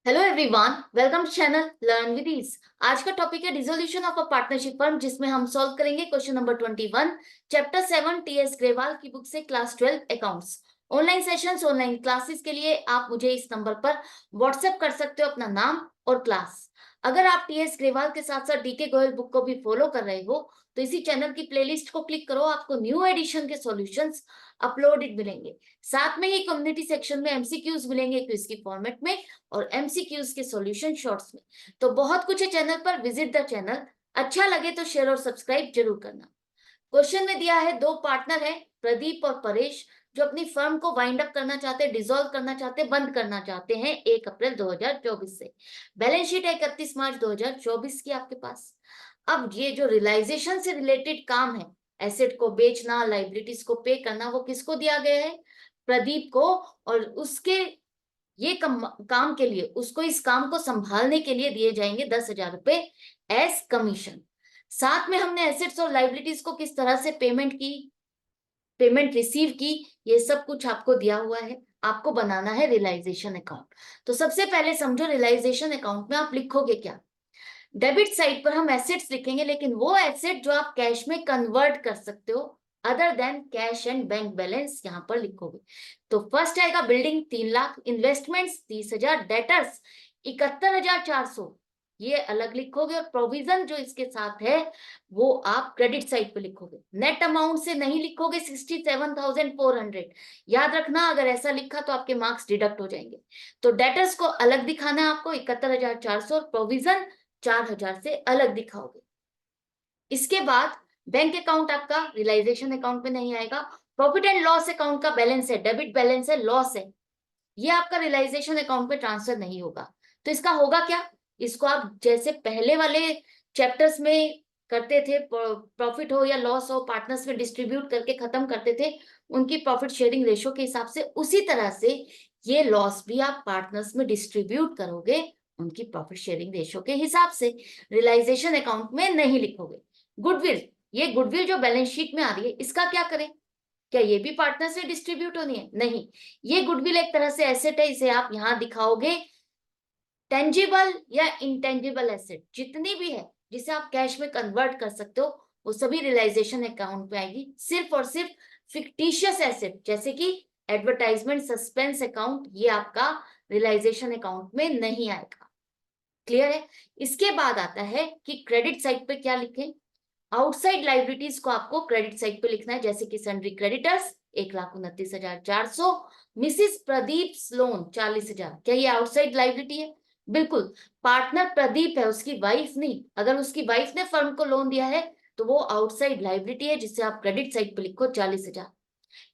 Hello everyone, welcome to channel learn with ease. आज का topic है dissolution of a partnership firm, जिसमें हम सॉल्व करेंगे question number 21, chapter 7 TS Grewal की बुक से class 12 accounts. Online sessions, online classes के लिए आप मुझे इस नंबर पर व्हाट्सएप कर सकते हो अपना नाम और क्लास। अगर आप टीएस ग्रेवाल के साथ साथ डीके गोयल बुक को भी फॉलो कर रहे हो तो इसी चैनल की प्लेलिस्ट को क्लिक करो, आपको न्यू एडिशन के सॉल्यूशंस अपलोडेड मिलेंगे। साथ में ही कम्युनिटी सेक्शन में एमसीक्यूज मिलेंगे क्विज की फॉर्मेट में और एमसीक्यूज के सॉल्यूशन शॉर्ट्स में। तो बहुत कुछ है चैनल पर, विजिट द चैनल। अच्छा लगे तो शेयर और सब्सक्राइब जरूर करना। क्वेश्चन में दिया है, दो पार्टनर है प्रदीप और परेश, जो अपनी फर्म को वाइंड अप करना चाहते हैं, डिसॉल्व करना चाहते हैं, बंद करना चाहते हैं 1 अप्रैल 2024 से। बैलेंस शीट है 31 मार्च 2024 की आपके पास। अब ये जो रियलाइजेशन से रिलेटेड काम है, एसेट को बेचना, लाइबिलिटीज को पे करना, वो किसको दिया गया है? प्रदीप को। और उसके ये काम के लिए उसको इस काम को संभालने के लिए दिए जाएंगे 10,000 रुपए एज कमीशन। साथ में हमने एसेट्स और लाइबिलिटीज को किस तरह से पेमेंट रिसीव की, ये सब कुछ आपको दिया हुआ है। आपको बनाना है रियलाइजेशन अकाउंट। तो सबसे पहले समझो, रियलाइजेशन अकाउंट में आप लिखोगे क्या? डेबिट साइड पर हम एसेट्स लिखेंगे, लेकिन वो एसेट जो आप कैश में कन्वर्ट कर सकते हो, other than cash and bank balance, यहां पर लिखोगे। तो फर्स्ट आएगा बिल्डिंग 3 लाख, इन्वेस्टमेंट्स 30,000, डेटर्स 71,400, ये अलग लिखोगे। और प्रोविजन जो इसके साथ है वो आप क्रेडिट साइड पे लिखोगे। नेट अमाउंट से नहीं लिखोगे 67,400। याद रखना, अगर ऐसा लिखा तो आपके मार्क्स डिडक्ट हो जाएंगे। तो डेटर्स को अलग दिखाना है आपको 71,400, और प्रोविजन 4,000 से अलग दिखाओगे। इसके बाद बैंक अकाउंट आपका रियलाइजेशन अकाउंट में नहीं आएगा। प्रॉफिट एंड लॉस अकाउंट का बैलेंस है, डेबिट बैलेंस है, लॉस है, ये आपका रियलाइजेशन अकाउंट में ट्रांसफर नहीं होगा। तो इसका होगा क्या? इसको आप जैसे पहले वाले चैप्टर्स में करते थे, प्रॉफिट हो या लॉस हो, पार्टनर्स में डिस्ट्रीब्यूट करके खत्म करते थे उनकी प्रॉफिट शेयरिंग रेशो के हिसाब से, उसी तरह से ये लॉस भी आप पार्टनर्स में डिस्ट्रीब्यूट करोगे उनकी प्रॉफिट शेयरिंग रेशो के हिसाब से। रियलाइजेशन अकाउंट में नहीं लिखोगे। गुडविल, ये गुडविल जो बैलेंस शीट में आ रही है, इसका क्या करें? क्या ये भी पार्टनर से डिस्ट्रीब्यूट होनी है? नहीं, ये गुडविल एक तरह से एसेट है, इसे आप यहां दिखाओगे। टेंजिबल या इंटेंजिबल एसेट जितनी भी है जिसे आप कैश में कन्वर्ट कर सकते हो, वो सभी रियलाइजेशन अकाउंट में आएगी। सिर्फ और सिर्फ फिक्टिशियस एसेट जैसे कि एडवर्टाइजमेंट, सस्पेंस अकाउंट, ये आपका रियलाइजेशन अकाउंट में नहीं आएगा। क्लियर है? इसके बाद आता है कि क्रेडिट साइड पे क्या लिखें। आउटसाइड लाइबिलिटीज को आपको क्रेडिट साइड पे लिखना है, जैसे कि sundry creditors 1,29,400, Mrs Pradeep loan 40,000। क्या ये आउटसाइड लाइबिलिटी है? बिल्कुल। पार्टनर प्रदीप है, उसकी वाइफ नहीं। अगर उसकी वाइफ ने फर्म को लोन दिया है तो वो आउटसाइड लाइबिलिटी है, जिसे आप क्रेडिट साइड पे लिखो 40,000।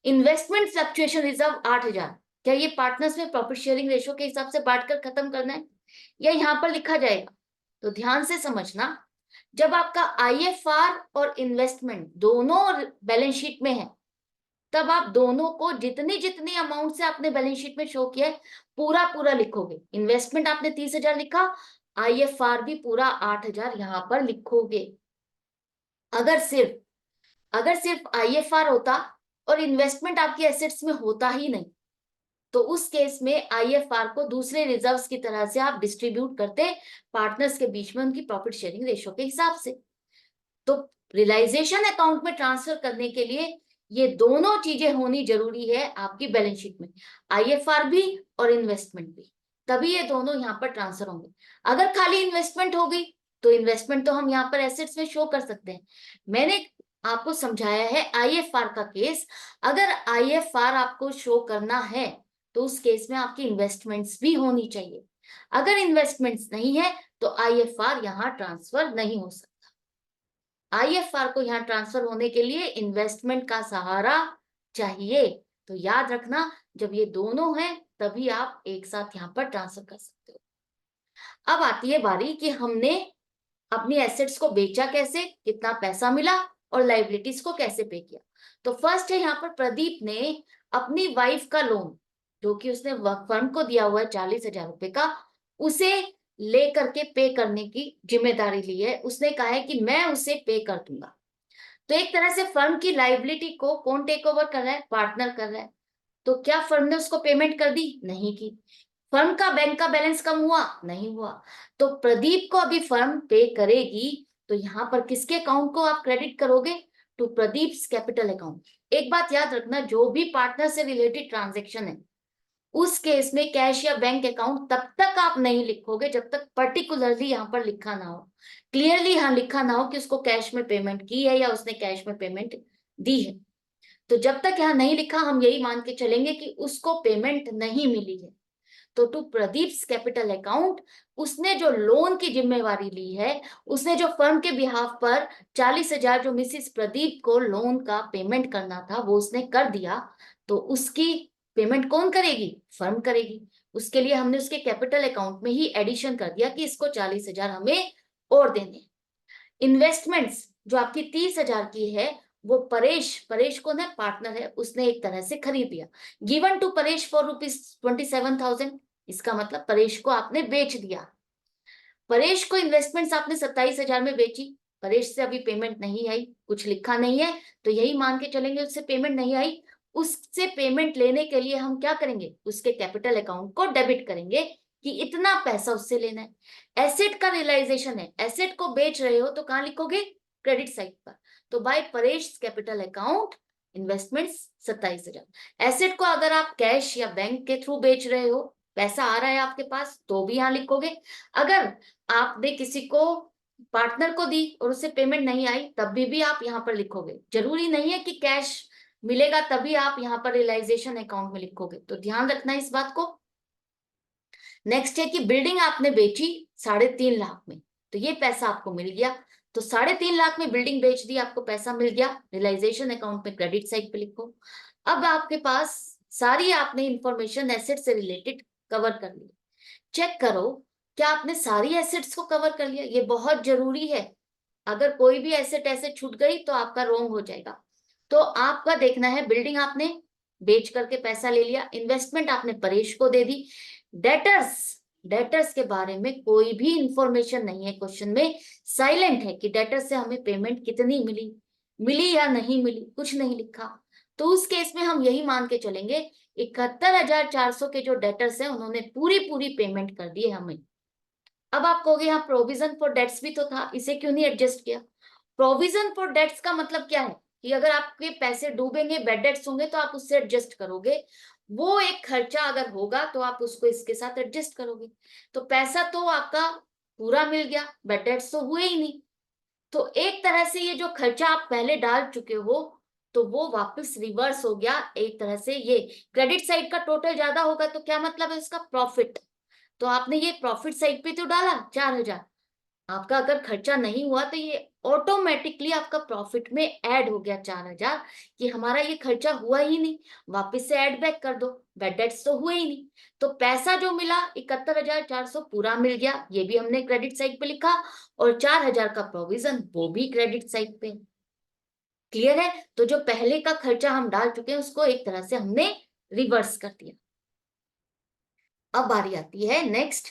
Investment fluctuation reserve 8,000। क्या ये पार्टनर्स में प्रॉफिट शेयरिंग रेशो के हिसाब से बांटकर खत्म करना है, या यहां पर लिखा जाएगा? तो ध्यान से समझना, जब आपका आईएफआर और इन्वेस्टमेंट दोनों बैलेंस शीट में है, तब आप दोनों को जितनी जितनी अमाउंट से आपने बैलेंस शीट में शो किया है पूरा पूरा लिखोगे। इन्वेस्टमेंट आपने 30,000 लिखा, आईएफआर भी पूरा 8,000 यहां पर लिखोगे। अगर सिर्फ अगर सिर्फ आईएफआर होता और इन्वेस्टमेंट आपके एसेट्स में होता ही नहीं, तो उस केस में आईएफआर को दूसरे रिजर्व्स की तरह से आप डिस्ट्रीब्यूट करते पार्टनर्स के बीच में उनकी प्रॉफिट शेयरिंग रेशो के हिसाब से। तो रियलाइजेशन अकाउंट में ट्रांसफर करने के लिए ये दोनों चीजें होनी जरूरी है आपकी बैलेंस शीट में, आईएफआर भी और इन्वेस्टमेंट भी, तभी ये दोनों यहाँ पर ट्रांसफर होंगे। अगर खाली इन्वेस्टमेंट होगी तो इन्वेस्टमेंट तो हम यहाँ पर एसेट्स में शो कर सकते हैं। मैंने आपको समझाया है आईएफआर का केस। अगर आईएफआर आपको शो करना है तो उस केस में आपकी इन्वेस्टमेंट्स भी होनी चाहिए। अगर इन्वेस्टमेंट्स नहीं है तो आईएफआर यहाँ ट्रांसफर नहीं हो सकता। आईएफआर को यहाँ ट्रांसफर होने के लिए इन्वेस्टमेंट का सहारा चाहिए। तो याद रखना, जब ये दोनों हैं तभी आप एक साथ यहाँ पर ट्रांसफर कर सकते हो। अब आती है बारी कि हमने अपनी एसेट्स को बेचा कैसे, कितना पैसा मिला, और लाइबिलिटीज को कैसे पे किया। तो फर्स्ट है यहाँ पर प्रदीप ने अपनी वाइफ का लोन, जो कि उसने फर्म को दिया हुआ है 40,000 रुपए का, उसे लेकर के पे करने की जिम्मेदारी ली है। उसने कहा है कि मैं उसे पे कर दूंगा। तो एक तरह से फर्म की लाइबिलिटी को कौन टेक ओवर कर रहा है? पार्टनर कर रहा है। तो क्या फर्म ने उसको पेमेंट कर दी? नहीं की। फर्म का बैंक का बैलेंस कम हुआ? नहीं हुआ। तो प्रदीप को अभी फर्म पे करेगी, तो यहाँ पर किसके अकाउंट को आप क्रेडिट करोगे? To Pradeep's capital account. एक बात याद रखना, जो भी पार्टनर से रिलेटेड ट्रांजेक्शन है उस केस में कैश या बैंक अकाउंट तब तक आप नहीं लिखोगे जब तक पर्टिकुलरली यहाँ पर लिखा ना हो, क्लियरली यहाँ लिखा ना हो कि उसको कैश में पेमेंट की है या उसने कैश में पेमेंट दी है। तो जब तक यहाँ नहीं लिखा हम यही मान के चलेंगे कि उसको पेमेंट नहीं मिली है। तो टू प्रदीप्स कैपिटल अकाउंट, उसने जो लोन की जिम्मेवारी ली है, उसने जो फर्म के बिहाफ पर 40,000 जो मिसिस प्रदीप को लोन का पेमेंट करना था वो उसने कर दिया। तो उसकी पेमेंट कौन करेगी? फर्म करेगी। उसके लिए हमने उसके कैपिटल अकाउंट में ही एडिशन कर दिया कि इसको 40,000 हमें और देने। इन्वेस्टमेंट्स जो आपकी 30,000 की है वो परेश, परेश कौन है? पार्टनर है, उसने एक तरह से खरीद लिया। गिवन टू परेश फॉर ₹27,000, इसका मतलब परेश को आपने बेच दिया। परेश को इन्वेस्टमेंट्स आपने 27,000 में बेची, परेश से अभी पेमेंट नहीं आई, कुछ लिखा नहीं है, तो यही मान के चलेंगे उससे पेमेंट नहीं आई। उससे पेमेंट लेने के लिए हम क्या करेंगे? उसके कैपिटल अकाउंट को डेबिट करेंगे कि इतना पैसा उससे लेना है। एसेट का रियलाइजेशन है, एसेट को बेच रहे हो तो कहां लिखोगे? क्रेडिट साइड पर। तो by Paresh capital account investments 27,000। Asset को अगर आप कैश या बैंक के थ्रू बेच रहे हो, पैसा आ रहा है आपके पास, तो भी यहां लिखोगे। अगर आपने किसी को पार्टनर को दी और उससे पेमेंट नहीं आई तब भी आप यहाँ पर लिखोगे। जरूरी नहीं है कि कैश मिलेगा तभी आप यहाँ पर रियलाइजेशन अकाउंट में लिखोगे, तो ध्यान रखना इस बात को। नेक्स्ट है कि बिल्डिंग आपने बेची 3.5 लाख में, तो ये पैसा आपको मिल गया। तो 3.5 लाख में बिल्डिंग बेच दी, आपको पैसा मिल गया, रियलाइजेशन अकाउंट में क्रेडिट साइड पे लिखो। अब आपके पास सारी आपने इंफॉर्मेशन एसेट से रिलेटेड कवर कर ली। चेक करो क्या आपने सारी एसेट्स को कवर कर लिया, ये बहुत जरूरी है। अगर कोई भी एसेट ऐसे छूट गई तो आपका रोंग हो जाएगा। तो आपका देखना है, बिल्डिंग आपने बेच करके पैसा ले लिया, इन्वेस्टमेंट आपने परेश को दे दी। डेटर्स, डेटर्स के बारे में कोई भी इंफॉर्मेशन नहीं है क्वेश्चन में, साइलेंट है कि डेटर्स से हमें पेमेंट कितनी मिली, मिली या नहीं मिली, कुछ नहीं लिखा। तो उस केस में हम यही मान के चलेंगे 71,400 के जो डेटर्स हैं उन्होंने पूरी पूरी पेमेंट कर दी है हमें। अब आप कहोगे यहाँ प्रोविजन फॉर डेट्स भी तो था, इसे क्यों नहीं एडजस्ट किया? प्रोविजन फॉर डेट्स का मतलब क्या है कि अगर आपके पैसे डूबेंगे, बैड डेट्स होंगे तो आप उससे एडजस्ट करोगे। वो एक खर्चा अगर होगा तो आप उसको इसके साथ एडजस्ट करोगे। तो पैसा तो आपका पूरा मिल गया, बैड डेट्स तो हुए ही नहीं। तो एक तरह से ये जो खर्चा आप पहले डाल चुके हो तो वो वापस रिवर्स हो गया एक तरह से। ये क्रेडिट साइड का टोटल ज्यादा होगा तो क्या मतलब है उसका? प्रॉफिट। तो आपने ये प्रॉफिट साइड पे तो डाला 4,000, आपका अगर खर्चा नहीं हुआ तो ये ऑटोमेटिकली आपका प्रॉफिट में ऐड हो गया 4,000 कि हमारा ये खर्चा हुआ ही नहीं, वापस से ऐड बैक कर दो, बैड डेट्स तो हुए ही नहीं। तो पैसा जो मिला 71,400 पूरा मिल गया, ये भी हमने क्रेडिट साइड पे लिखा, और 4,000 का प्रोविजन वो भी क्रेडिट साइड पे। क्लियर है? तो जो पहले का खर्चा हम डाल चुके हैं उसको एक तरह से हमने रिवर्स कर दिया। अब बारी आती है नेक्स्ट,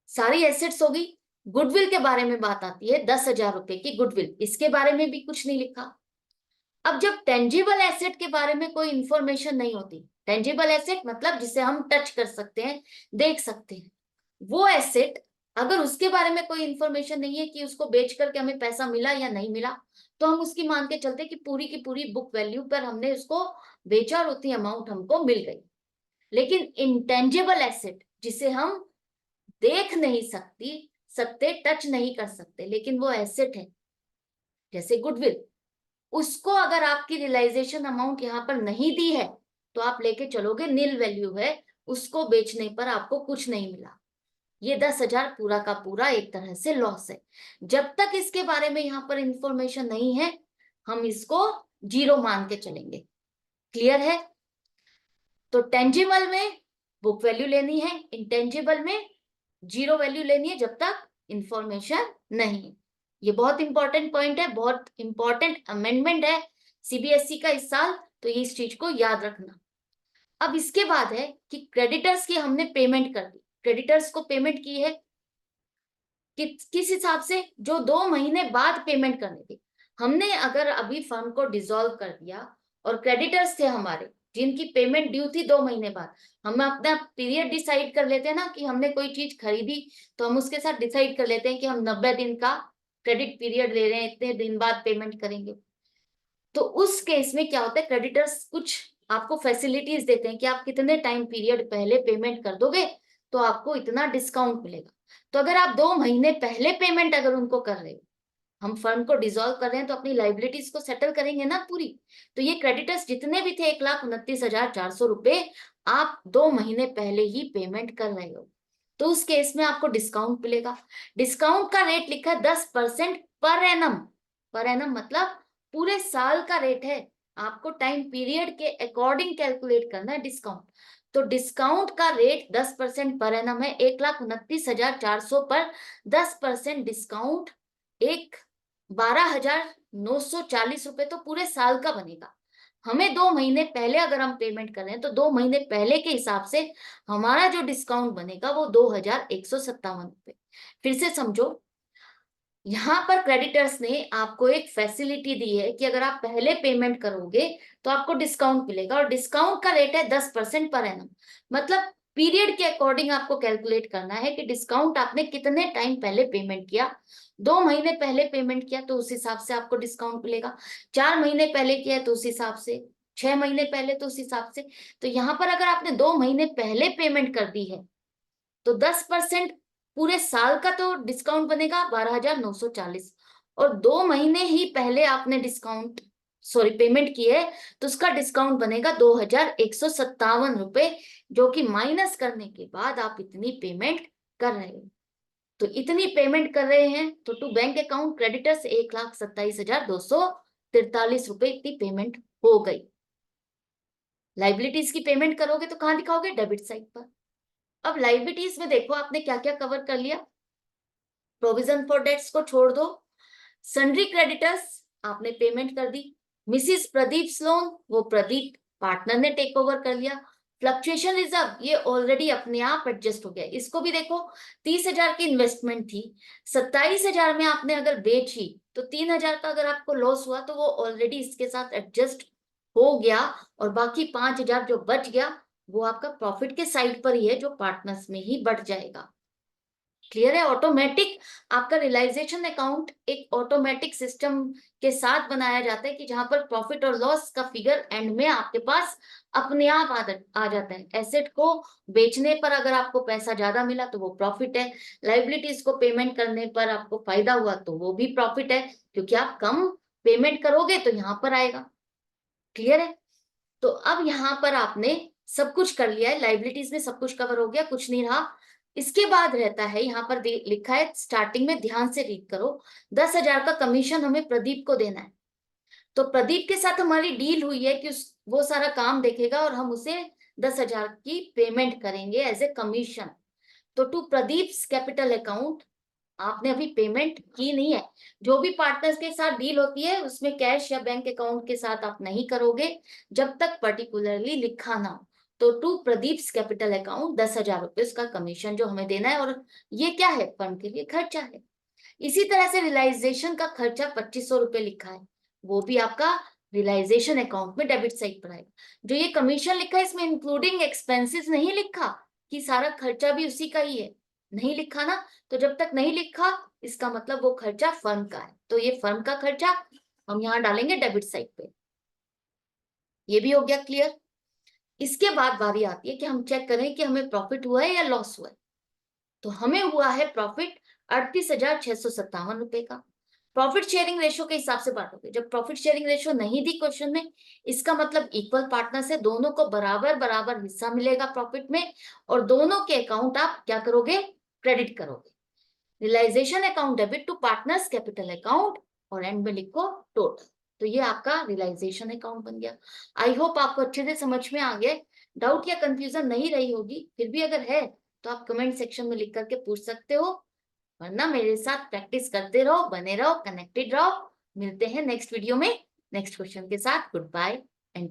सारी एसेट्स होगी, गुडविल के बारे में बात आती है। 10,000 रुपए की गुडविल, इसके बारे में भी कुछ नहीं लिखा। अब जब टेंजिबल एसेट के बारे में कोई इंफॉर्मेशन नहीं होती, टेंजिबल एसेट मतलब जिसे हम टच कर सकते हैं, देख सकते हैं, वो एसेट अगर उसके बारे में कोई इंफॉर्मेशन नहीं है कि उसको बेच करके हमें पैसा मिला या नहीं मिला, तो हम उसकी मान के चलते कि पूरी की पूरी बुक वैल्यू पर हमने उसको बेचा और उतनी अमाउंट हमको मिल गई। लेकिन इंटेंजिबल एसेट जिसे हम देख नहीं सकते, टच नहीं कर सकते, लेकिन वो एसेट है जैसे गुडविल, उसको अगर आपकी रियलाइजेशन अमाउंट यहाँ पर नहीं दी है तो आप लेके चलोगे नील वैल्यू है, उसको बेचने पर आपको कुछ नहीं मिला। ये 10,000 पूरा का पूरा एक तरह से लॉस है। जब तक इसके बारे में यहाँ पर इंफॉर्मेशन नहीं है हम इसको जीरो मान के चलेंगे। क्लियर है? तो टेंजिबल में बुक वैल्यू लेनी है, इंटेंजिबल में जीरो वैल्यू लेनी है जब तक इंफॉर्मेशन नहीं है। ये बहुत इंपॉर्टेंट पॉइंट है, बहुत इंपॉर्टेंट अमेंडमेंट है सीबीएसई का इस साल, तो ये इस चीज को याद रखना। अब इसके बाद है कि क्रेडिटर्स की हमने पेमेंट कर दी, क्रेडिटर्स को पेमेंट की है किस हिसाब से? जो 2 महीने बाद पेमेंट करनी थी। हमने अगर अभी फर्म को डिसॉल्व कर दिया और क्रेडिटर्स थे हमारे जिनकी पेमेंट ड्यू थी 2 महीने बाद। हम अपना पीरियड डिसाइड कर लेते हैं ना कि हमने कोई चीज खरीदी, तो हम उसके साथ डिसाइड कर लेते हैं कि हम 90 दिन का क्रेडिट पीरियड ले रहे हैं, इतने दिन बाद पेमेंट करेंगे। तो उस केस में क्या होता है, क्रेडिटर्स कुछ आपको फैसिलिटीज देते हैं कि आप कितने टाइम पीरियड पहले पेमेंट कर दोगे तो आपको इतना डिस्काउंट मिलेगा। तो अगर आप 2 महीने पहले पेमेंट अगर उनको कर रहे हो, हम फर्म को डिसॉल्व कर रहे हैं तो अपनी लाइबिलिटीज को सेटल करेंगे ना पूरी। तो ये क्रेडिटर्स जितने भी थे 1,29,400 रुपए आप 2 महीने पहले ही पेमेंट कर रहे हो, तो उस केस में आपको डिस्काउंट मिलेगा। डिस्काउंट का रेट लिखा है 10% पर एनम। पर एनम मतलब पूरे साल का रेट है, आपको टाइम पीरियड के अकॉर्डिंग कैलकुलेट करना है डिस्काउंट। तो डिस्काउंट का रेट 10% पर एनम है। 1,29,400 पर 10% डिस्काउंट एक 12,940 रुपए तो पूरे साल का बनेगा। हमें 2 महीने पहले अगर हम पेमेंट कर रहे हैं तो 2 महीने पहले के हिसाब से हमारा जो डिस्काउंट बनेगा वो 2,157 रुपए। फिर से समझो, यहाँ पर क्रेडिटर्स ने आपको एक फैसिलिटी दी है कि अगर आप पहले पेमेंट करोगे तो आपको डिस्काउंट मिलेगा, और डिस्काउंट का रेट है 10% पर एनम। मतलब पीरियड के अकॉर्डिंग आपको कैलकुलेट करना है कि डिस्काउंट आपने कितने टाइम पहले पेमेंट किया। 2 महीने पहले पेमेंट किया तो उस हिसाब से आपको डिस्काउंट मिलेगा, 4 महीने पहले किया तो उस हिसाब से, 6 महीने पहले तो उस हिसाब से। तो यहाँ पर अगर आपने 2 महीने पहले पेमेंट कर दी है तो 10% पूरे साल का तो डिस्काउंट बनेगा 12,940, और 2 महीने ही पहले आपने डिस्काउंट सॉरी पेमेंट की है तो उसका डिस्काउंट बनेगा 2,157 रुपए, जो कि माइनस करने के बाद आप इतनी पेमेंट कर रहे हो। तो इतनी पेमेंट कर रहे हैं तो टू बैंक अकाउंट क्रेडिटर्स 1,27,243 रुपए इतनी पेमेंट हो गई। लाइबिलिटीज की पेमेंट करोगे तो कहां दिखाओगे, डेबिट साइड पर। अब लाइबिलिटीज में देखो आपने क्या क्या कवर कर लिया। प्रोविजन फॉर डेट्स को छोड़ दो, सन्ड्री क्रेडिटर्स आपने पेमेंट कर दी, मिसिस प्रदीप लोन वो प्रदीप पार्टनर ने टेक ओवर कर लिया। फ्लक्चुएशन रिजर्व ये ऑलरेडी अपने आप एडजस्ट हो गया, इसको भी देखो 30,000 की इन्वेस्टमेंट थी, 27,000 में आपने अगर बेची तो 3,000 का अगर आपको लॉस हुआ तो वो ऑलरेडी इसके साथ एडजस्ट हो गया, और बाकी 5,000 जो बच गया वो आपका प्रॉफिट के साइड पर ही है, जो पार्टनर्स में ही बढ़ जाएगा। क्लियर है। ऑटोमेटिक आपका रियलाइजेशन अकाउंट एक ऑटोमेटिक सिस्टम के साथ बनाया जाता है कि जहां पर प्रॉफिट और लॉस का फिगर एंड में आपके पास अपने आप आ जाता है। एसेट को बेचने पर अगर आपको पैसा ज्यादा मिला तो वो प्रॉफिट है, लाइबिलिटीज को पेमेंट करने पर आपको फायदा हुआ तो वो भी प्रॉफिट है, क्योंकि आप कम पेमेंट करोगे तो यहाँ पर आएगा। क्लियर है। तो अब यहाँ पर आपने सब कुछ कर लिया है, लाइबिलिटीज में सब कुछ कवर हो गया, कुछ नहीं रहा। इसके बाद रहता है यहाँ पर लिखा है स्टार्टिंग में, ध्यान से रीड करो, 10,000 का कमीशन हमें प्रदीप को देना है। तो प्रदीप के साथ हमारी डील हुई है कि वो सारा काम देखेगा और हम उसे 10,000 की पेमेंट करेंगे एज ए कमीशन। तो टू प्रदीप कैपिटल अकाउंट आपने अभी पेमेंट की नहीं है। जो भी पार्टनर्स के साथ डील होती है उसमें कैश या बैंक अकाउंट के साथ आप नहीं करोगे जब तक पर्टिकुलरली लिखा ना हो। तो टू प्रदीप कैपिटल अकाउंट 10,000 रुपए उसका कमीशन जो हमें देना है, और ये क्या है, फंड के लिए खर्चा है। इसी तरह से रियलाइजेशन का खर्चा 2,500 रुपए लिखा है, वो भी आपका रियलाइजेशन अकाउंट में डेबिट साइड पर आएगा। जो ये कमीशन लिखा है इसमें इंक्लूडिंग एक्सपेंसेस नहीं लिखा कि सारा खर्चा भी उसी का ही है, नहीं लिखा ना। तो जब तक नहीं लिखा इसका मतलब वो खर्चा फर्म का है, तो ये फर्म का खर्चा हम यहाँ डालेंगे डेबिट साइड पे। ये भी हो गया क्लियर। इसके बाद बारी आती है कि हम चेक करें कि हमें प्रॉफिट हुआ है या लॉस हुआ है। तो हमें हुआ है प्रॉफिट 38,657 रुपए का। प्रॉफिट शेयरिंग रेशियो के हिसाब से बांटोगे, जब प्रॉफिट शेयरिंग रेशियो नहीं दी क्वेश्चन में, इसका मतलब इक्वल पार्टनर्स है, दोनों को बराबर बराबर हिस्सा मिलेगा प्रॉफिट में, और दोनों के अकाउंट आप क्या करोगे, क्रेडिट करोगे। Realisation account debit to partners capital account, और एंड में लिखो टोटल। तो ये आपका रियलाइजेशन अकाउंट बन गया। आई होप आपको अच्छे से समझ में आ गया, डाउट या कंफ्यूजन नहीं रही होगी। फिर भी अगर है तो आप कमेंट सेक्शन में लिख करके पूछ सकते हो, वरना मेरे साथ प्रैक्टिस करते रहो, बने रहो, कनेक्टेड रहो। मिलते हैं नेक्स्ट वीडियो में नेक्स्ट क्वेश्चन के साथ। Good bye.